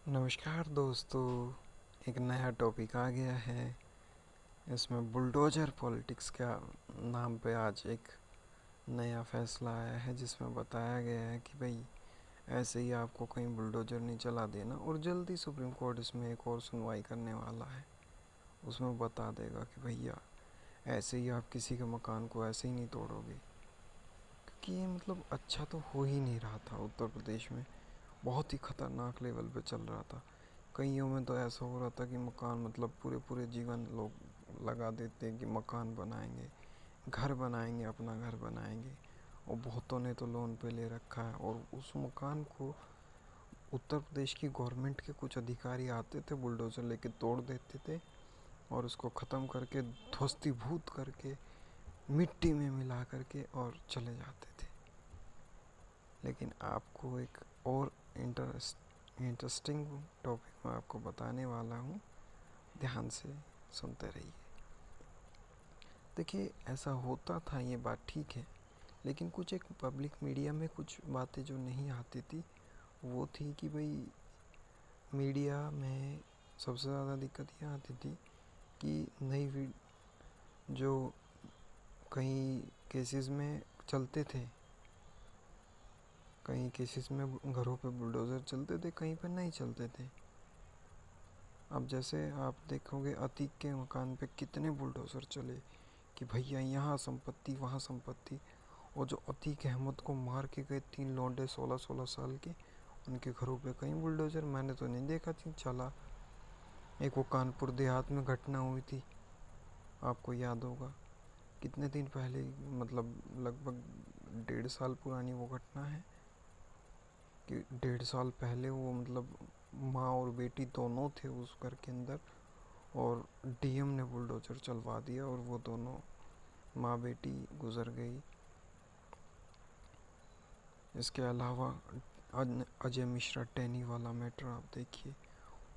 नमस्कार दोस्तों। एक नया टॉपिक आ गया है। इसमें बुलडोज़र पॉलिटिक्स का नाम पे आज एक नया फैसला आया है, जिसमें बताया गया है कि भाई ऐसे ही आपको कहीं बुलडोज़र नहीं चला देना। और जल्दी सुप्रीम कोर्ट इसमें एक और सुनवाई करने वाला है। उसमें बता देगा कि भैया ऐसे ही आप किसी के मकान को ऐसे ही नहीं तोड़ोगे, क्योंकि ये मतलब अच्छा तो हो ही नहीं रहा था। उत्तर प्रदेश में बहुत ही ख़तरनाक लेवल पे चल रहा था। कईयों में तो ऐसा हो रहा था कि मकान मतलब पूरे पूरे जीवन लोग लगा देते कि मकान बनाएंगे, घर बनाएंगे, अपना घर बनाएंगे। और बहुतों ने तो लोन पे ले रखा है। और उस मकान को उत्तर प्रदेश की गवर्नमेंट के कुछ अधिकारी आते थे, बुलडोज़र लेके तोड़ देते थे और उसको ख़त्म करके ध्वस्तीभूत करके मिट्टी में मिला करके और चले जाते थे। लेकिन आपको एक और इंटरेस्टिंग टॉपिक मैं आपको बताने वाला हूँ, ध्यान से सुनते रहिए। देखिए, ऐसा होता था, ये बात ठीक है, लेकिन कुछ एक पब्लिक मीडिया में कुछ बातें जो नहीं आती थी वो थी कि भाई मीडिया में सबसे ज़्यादा दिक्कत ये आती थी कि नई जो कई केसेस में चलते थे, कई केसेस में घरों पे बुलडोज़र चलते थे, कहीं पे नहीं चलते थे। अब जैसे आप देखोगे अतीक के मकान पे कितने बुलडोज़र चले कि भैया यहाँ संपत्ति वहाँ संपत्ति। और जो अतीक अहमद को मार के गए 3 लौंडे 16-16 साल के, उनके घरों पे कहीं बुलडोज़र मैंने तो नहीं देखा थी चला। एक वो कानपुर देहात में घटना हुई थी, आपको याद होगा, कितने दिन पहले, मतलब लगभग 1.5 साल पुरानी वो घटना है कि 1.5 साल पहले वो मतलब माँ और बेटी दोनों थे उस घर के अंदर, और डीएम ने बुलडोज़र चलवा दिया और वो दोनों माँ बेटी गुजर गई। इसके अलावा अजय मिश्रा टैनी वाला मैटर आप देखिए,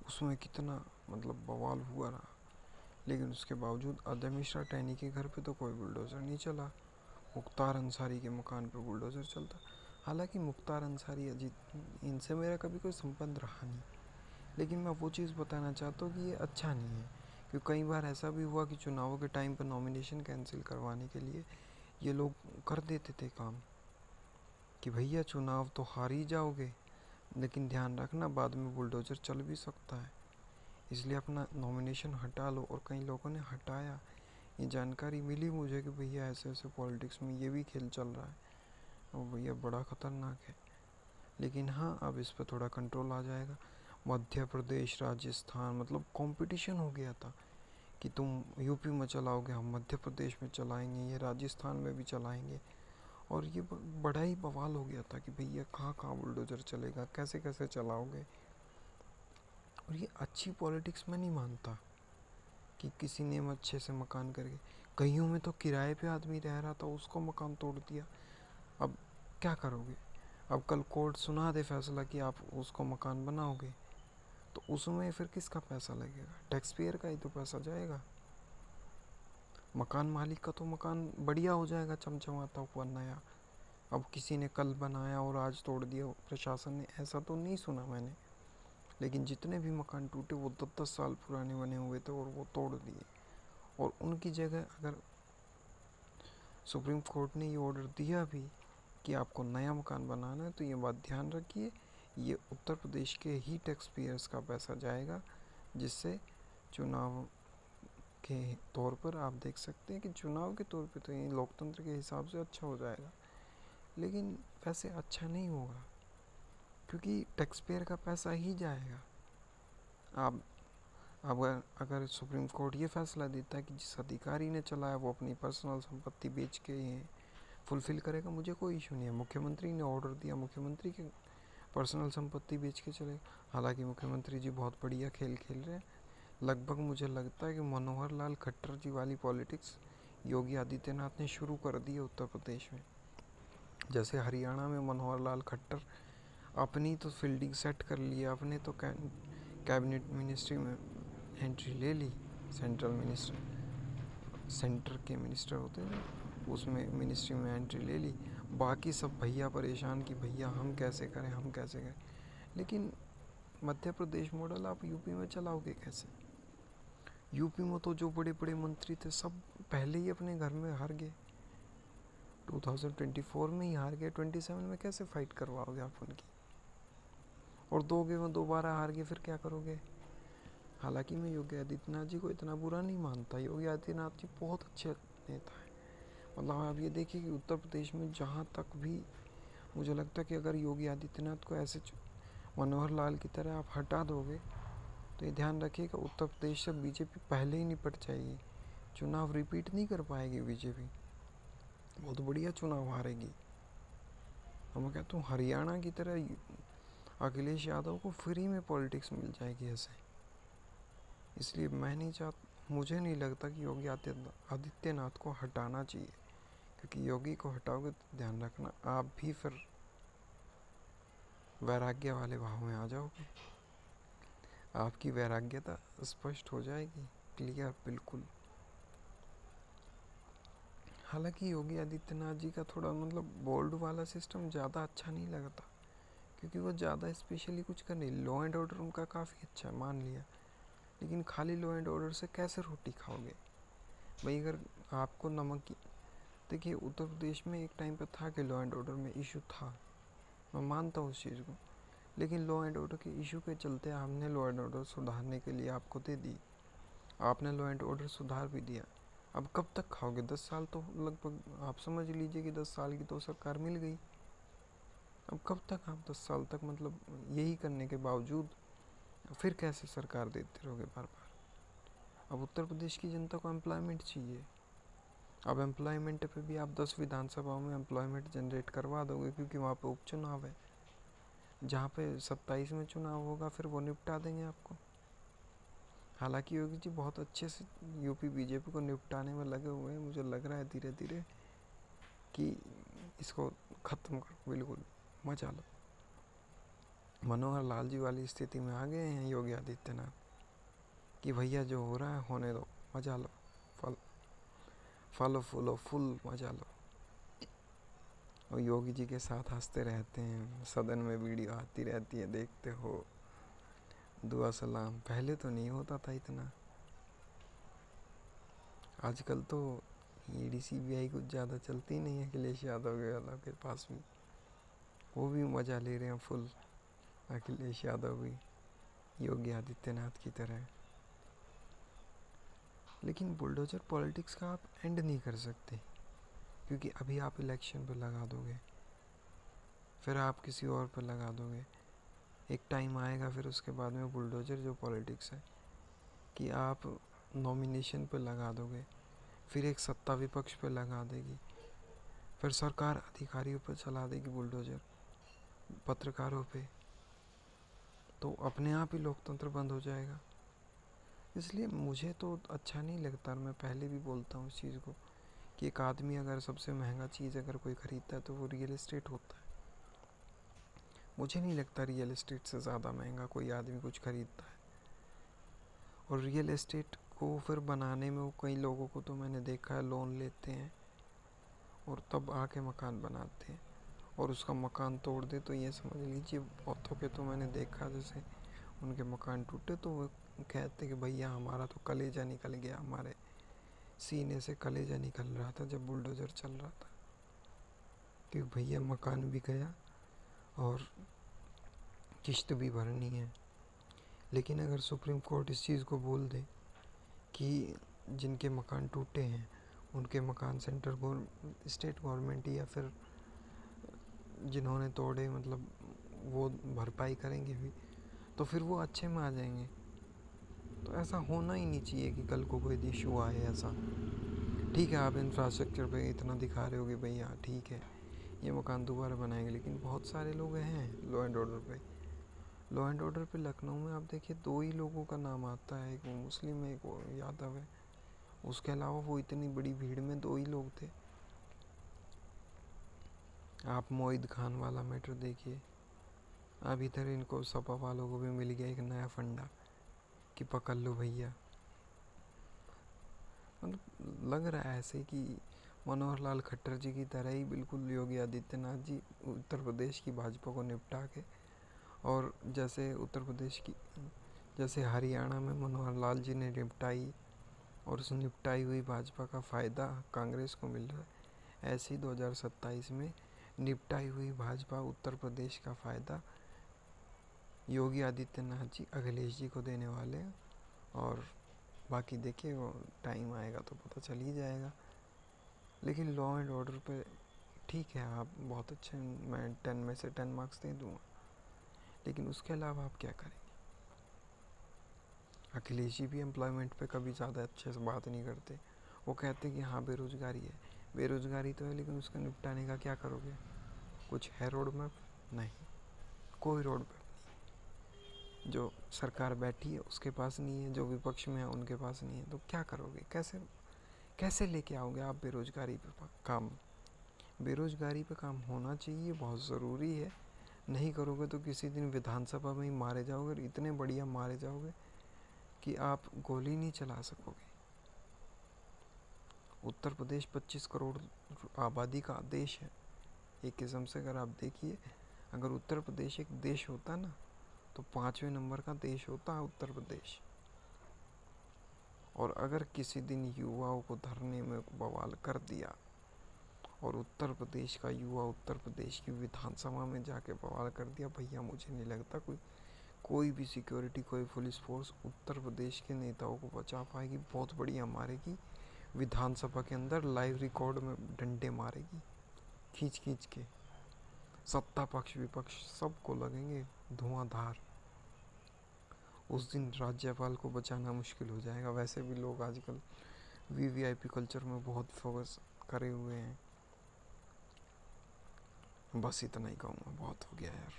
उसमें कितना मतलब बवाल हुआ रहा, लेकिन उसके बावजूद अजय मिश्रा टैनी के घर पे तो कोई बुलडोज़र नहीं चला। मुख्तार अंसारी के मकान पे बुलडोज़र चलता। हालांकि मुख्तार अंसारी अजीत, इनसे मेरा कभी कोई संबंध रहा नहीं, लेकिन मैं वो चीज़ बताना चाहता हूँ कि ये अच्छा नहीं है। क्योंकि कई बार ऐसा भी हुआ कि चुनावों के टाइम पर नॉमिनेशन कैंसिल करवाने के लिए ये लोग कर देते थे काम कि भैया चुनाव तो हार ही जाओगे, लेकिन ध्यान रखना बाद में बुलडोज़र चल भी सकता है, इसलिए अपना नॉमिनेशन हटा लो। और कई लोगों ने हटाया। ये जानकारी मिली मुझे कि भैया ऐसे ऐसे पॉलिटिक्स में ये भी खेल चल रहा है, और भैया बड़ा ख़तरनाक है। लेकिन हाँ, अब इस पर थोड़ा कंट्रोल आ जाएगा। मध्य प्रदेश, राजस्थान, मतलब कंपटीशन हो गया था कि तुम यूपी में चलाओगे, हम मध्य प्रदेश में चलाएंगे, ये राजस्थान में भी चलाएंगे। और ये बड़ा ही बवाल हो गया था कि भैया कहाँ कहाँ बुलडोज़र चलेगा, कैसे कैसे चलाओगे। और ये अच्छी पॉलिटिक्स में नहीं मानता कि किसी ने अच्छे से मकान करके, कईयों में तो किराए पे आदमी रह रहा था, उसको मकान तोड़ दिया। अब क्या करोगे? अब कल कोर्ट सुना दे फैसला कि आप उसको मकान बनाओगे, तो उसमें फिर किसका पैसा लगेगा? टैक्स पेयर का ही तो पैसा जाएगा। मकान मालिक का तो मकान बढ़िया हो जाएगा, चमचमाता हुआ नया। अब किसी ने कल बनाया और आज तोड़ दिया प्रशासन ने, ऐसा तो नहीं सुना मैंने। लेकिन जितने भी मकान टूटे वो 10-10 साल पुराने बने हुए थे और वो तोड़ दिए। और उनकी जगह अगर सुप्रीम कोर्ट ने ये ऑर्डर दिया भी कि आपको नया मकान बनाना है, तो ये बात ध्यान रखिए, ये उत्तर प्रदेश के ही टैक्स पेयर्स का पैसा जाएगा, जिससे चुनाव के तौर पर आप देख सकते हैं कि चुनाव के तौर पे तो ये लोकतंत्र के हिसाब से अच्छा हो जाएगा, लेकिन वैसे अच्छा नहीं होगा, क्योंकि टैक्स पेयर का पैसा ही जाएगा। आप अगर सुप्रीम कोर्ट ये फैसला देता है कि जिस अधिकारी ने चलाया वो अपनी पर्सनल संपत्ति बेच के ये फुलफ़िल करेगा, मुझे कोई इशू नहीं है। मुख्यमंत्री ने ऑर्डर दिया, मुख्यमंत्री के पर्सनल संपत्ति बेच के चले। हालांकि मुख्यमंत्री जी बहुत बढ़िया खेल खेल रहे हैं। लगभग मुझे लगता है कि मनोहर लाल खट्टर जी वाली पॉलिटिक्स योगी आदित्यनाथ ने शुरू कर दी है उत्तर प्रदेश में। जैसे हरियाणा में मनोहर लाल खट्टर अपनी तो फील्डिंग सेट कर लिया, अपने तो कैबिनेट मिनिस्ट्री में एंट्री ले ली, सेंटर के मिनिस्टर होते हैं, उसमें मिनिस्ट्री में एंट्री ले ली। बाकी सब भैया परेशान कि भैया हम कैसे करें, हम कैसे करें। लेकिन मध्य प्रदेश मॉडल आप यूपी में चलाओगे कैसे? यूपी में तो जो बड़े बड़े मंत्री थे सब पहले ही अपने घर में हार गए, 2024 में ही हार गए, 27 में कैसे फाइट करवाओगे आप उनकी? और दोगे में दोबारा हार गए, फिर क्या करोगे? हालांकि मैं योगी आदित्यनाथ जी को इतना बुरा नहीं मानता, योगी आदित्यनाथ जी बहुत अच्छे नेता हैं। मतलब आप ये देखिए कि उत्तर प्रदेश में जहाँ तक भी मुझे लगता है कि अगर योगी आदित्यनाथ को ऐसे मनोहर लाल की तरह आप हटा दोगे तो ये ध्यान रखिएगा उत्तर प्रदेश से बीजेपी पहले ही निपट जाएगी, चुनाव रिपीट नहीं कर पाएगी बीजेपी, बहुत बढ़िया चुनाव हारेगी। और मैं कहता हूँ हरियाणा की तरह अखिलेश यादव को फ्री में पॉलिटिक्स मिल जाएगी ऐसे। इसलिए मैं नहीं चाहता, मुझे नहीं लगता कि योगी आदित्यनाथ को हटाना चाहिए, क्योंकि योगी को हटाओगे तो ध्यान रखना आप भी फिर वैराग्य वाले भाव में आ जाओगे, आपकी वैराग्यता स्पष्ट हो जाएगी, क्लियर बिल्कुल। हालांकि योगी आदित्यनाथ जी का थोड़ा मतलब बोल्ड वाला सिस्टम ज़्यादा अच्छा नहीं लगता, क्योंकि वो ज़्यादा स्पेशली कुछ कर नहीं, लॉ एंड ऑर्डर उनका काफ़ी अच्छा है मान लिया, लेकिन खाली लॉ एंड ऑर्डर से कैसे रोटी खाओगे भाई? अगर आपको नमक की, देखिए उत्तर प्रदेश में एक टाइम पे था कि लॉ एंड ऑर्डर में इशू था, मैं मानता हूँ उस चीज़ को, लेकिन लॉ एंड ऑर्डर के इशू के चलते हमने लॉ एंड ऑर्डर सुधारने के लिए आपको दे दी, आपने लॉ एंड ऑर्डर सुधार भी दिया। अब कब तक खाओगे? 10 साल तो लगभग आप समझ लीजिए कि 10 साल की तो सरकार मिल गई, अब कब तक आप 10 साल तक मतलब यही करने के बावजूद फिर कैसे सरकार देते रहोगे बार बार? अब उत्तर प्रदेश की जनता को एम्प्लॉयमेंट चाहिए, अब एम्प्लॉयमेंट पे भी आप 10 विधानसभाओं में एम्प्लॉयमेंट जनरेट करवा दोगे, क्योंकि वहाँ पे उपचुनाव है, जहाँ पे 27 में चुनाव होगा फिर वो निपटा देंगे आपको। हालांकि योगी जी बहुत अच्छे से यूपी बीजेपी को निपटाने में लगे हुए हैं, मुझे लग रहा है धीरे धीरे कि इसको ख़त्म करो, बिल्कुल मचा लो। मनोहर लाल जी वाली स्थिति में आ गए हैं योगी आदित्यनाथ कि भैया जो हो रहा है होने दो, मजा लो, फलो फूलो फुल मजा लो। और योगी जी के साथ हंसते रहते हैं, सदन में वीडियो आती रहती है, देखते हो, दुआ सलाम। पहले तो नहीं होता था इतना, आजकल तो ईडी सीबीआई कुछ ज़्यादा चलती नहीं है अखिलेश यादव के पास भी, वो भी मज़ा ले रहे हैं फुल, अखिलेश यादव भी योगी आदित्यनाथ की तरह। लेकिन बुलडोजर पॉलिटिक्स का आप एंड नहीं कर सकते, क्योंकि अभी आप इलेक्शन पे लगा दोगे, फिर आप किसी और पे लगा दोगे, एक टाइम आएगा फिर उसके बाद में बुलडोजर जो पॉलिटिक्स है कि आप नॉमिनेशन पे लगा दोगे, फिर एक सत्ता विपक्ष पे लगा देगी, फिर सरकार अधिकारियों पर चला देगी बुलडोजर, पत्रकारों पे, तो अपने आप ही लोकतंत्र बंद हो जाएगा। इसलिए मुझे तो अच्छा नहीं लगता, मैं पहले भी बोलता हूँ इस चीज़ को कि एक आदमी अगर सबसे महंगा चीज़ अगर कोई ख़रीदता है तो वो रियल एस्टेट होता है। मुझे नहीं लगता रियल एस्टेट से ज़्यादा महंगा कोई आदमी कुछ ख़रीदता है। और रियल एस्टेट को फिर बनाने में वो कई लोगों को तो मैंने देखा है लोन लेते हैं और तब आके मकान बनाते हैं, और उसका मकान तोड़ दे तो ये समझ लीजिए बहुतों के तो मैंने देखा, जैसे उनके मकान टूटे तो वो कहते कि भैया हमारा तो कलेजा निकल गया, हमारे सीने से कलेजा निकल रहा था जब बुलडोज़र चल रहा था, कि भैया मकान भी गया और किश्त भी भरनी है। लेकिन अगर सुप्रीम कोर्ट इस चीज़ को बोल दे कि जिनके मकान टूटे हैं उनके मकान स्टेट गवर्नमेंट या फिर जिन्होंने तोड़े मतलब वो भरपाई करेंगे भी, तो फिर वो अच्छे में आ जाएंगे। तो ऐसा होना ही नहीं चाहिए कि कल को कोई इशू आए ऐसा। ठीक है आप इंफ्रास्ट्रक्चर पे इतना दिखा रहे हो कि भैया ठीक है ये मकान दोबारा बनाएंगे, लेकिन बहुत सारे लोग हैं लॉ एंड ऑर्डर पे। लॉ एंड ऑर्डर पे लखनऊ में आप देखिए 2 ही लोगों का नाम आता है, एक वो मुस्लिम है एक वो यादव है, उसके अलावा वो इतनी बड़ी भीड़ में 2 ही लोग थे। आप मोहित खान वाला मैटर देखिए, अब इधर इनको सपा वालों को भी मिल गया एक नया फंडा कि पकड़ लो भैया। मतलब लग रहा है ऐसे कि मनोहर लाल खट्टर जी की तरह ही बिल्कुल योगी आदित्यनाथ जी उत्तर प्रदेश की भाजपा को निपटा के और जैसे उत्तर प्रदेश की, जैसे हरियाणा में मनोहर लाल जी ने निपटाई और उस निपटाई हुई भाजपा का फ़ायदा कांग्रेस को मिल रहा है, ऐसे ही 2027 में निपटाई हुई भाजपा उत्तर प्रदेश का फ़ायदा योगी आदित्यनाथ जी अखिलेश जी को देने वाले हैं। और बाकी देखिए, वो टाइम आएगा तो पता चल ही जाएगा। लेकिन लॉ एंड ऑर्डर पे ठीक है, आप बहुत अच्छे, मैं 10 में से 10 मार्क्स दे दूँगा, लेकिन उसके अलावा आप क्या करेंगे? अखिलेश जी भी एम्प्लॉयमेंट पे कभी ज़्यादा अच्छे से बात नहीं करते। वो कहते हैं कि हाँ बेरोज़गारी है, बेरोज़गारी तो है, लेकिन उसका निपटाने का क्या करोगे? कुछ है रोड मैप? नहीं, कोई रोड मैप नहीं। जो सरकार बैठी है उसके पास नहीं है, जो विपक्ष में है उनके पास नहीं है, तो क्या करोगे? कैसे कैसे लेके आओगे आप बेरोज़गारी पे काम? बेरोज़गारी पे काम होना चाहिए, बहुत ज़रूरी है। नहीं करोगे तो किसी दिन विधानसभा में ही मारे जाओगे, और इतने बढ़िया मारे जाओगे कि आप गोली नहीं चला सकोगे। उत्तर प्रदेश 25 करोड़ आबादी का देश है। एक किस्म से अगर आप देखिए, अगर उत्तर प्रदेश एक देश होता ना, तो 5वें नंबर का देश होता है उत्तर प्रदेश। और अगर किसी दिन युवाओं को धरने में बवाल कर दिया और उत्तर प्रदेश का युवा उत्तर प्रदेश की विधानसभा में जाके बवाल कर दिया, भैया मुझे नहीं लगता कोई भी सिक्योरिटी, कोई पुलिस फोर्स उत्तर प्रदेश के नेताओं को बचा पाएगी। बहुत बढ़िया मारेगी, विधानसभा के अंदर लाइव रिकॉर्ड में डंडे मारेगी, खींच खींच के। सत्ता पक्ष विपक्ष सबको लगेंगे धुआंधार। उस दिन राज्यपाल को बचाना मुश्किल हो जाएगा। वैसे भी लोग आजकल वीवीआईपी कल्चर में बहुत फोकस करे हुए हैं। बस इतना ही कहूँगा, बहुत हो गया यार,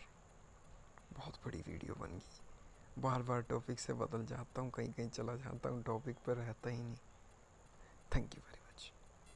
बहुत बड़ी वीडियो बन गई। बार बार टॉपिक से बदल जाता हूँ, कहीं कहीं चला जाता हूँ, टॉपिक पर रहता ही नहीं। Thank you.